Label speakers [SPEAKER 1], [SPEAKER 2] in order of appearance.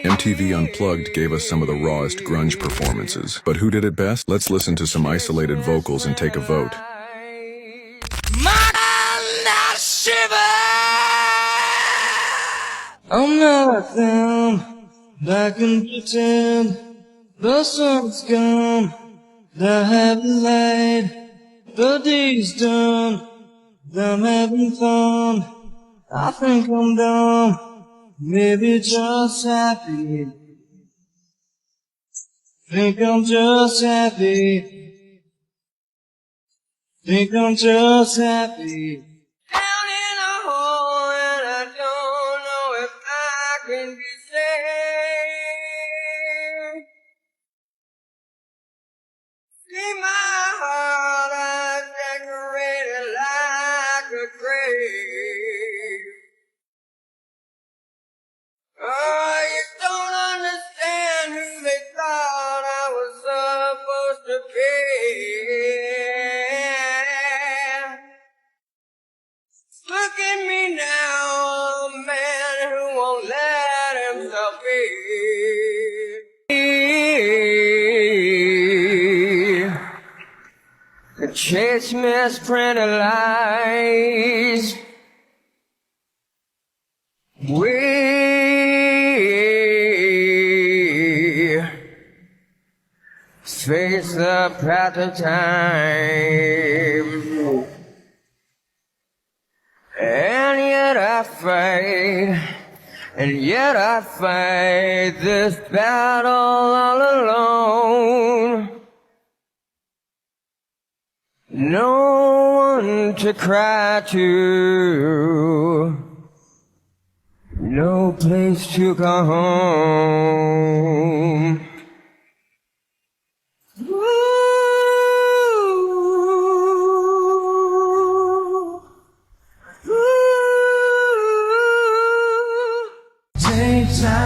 [SPEAKER 1] MTV Unplugged gave us some of the rawest grunge performances. But who did it best? Let's listen to some isolated vocals and take a vote.
[SPEAKER 2] I'm not them, I can pretend the sun's gone, the heaven light, the day's done, I'm having fun, I think I'm dumb, maybe just happy, think I'm just happy, think I'm just happy. Down in a hole and I don't know if I can be saved. See my heart I decorated like a grave. Oh, you don't understand who they thought I was supposed to be. Look at me now, a man who won't let himself be. Chase misprinted lies. We face the path of time. And yet I fight, and yet I fight this battle all alone. No one to cry to, no place to go home.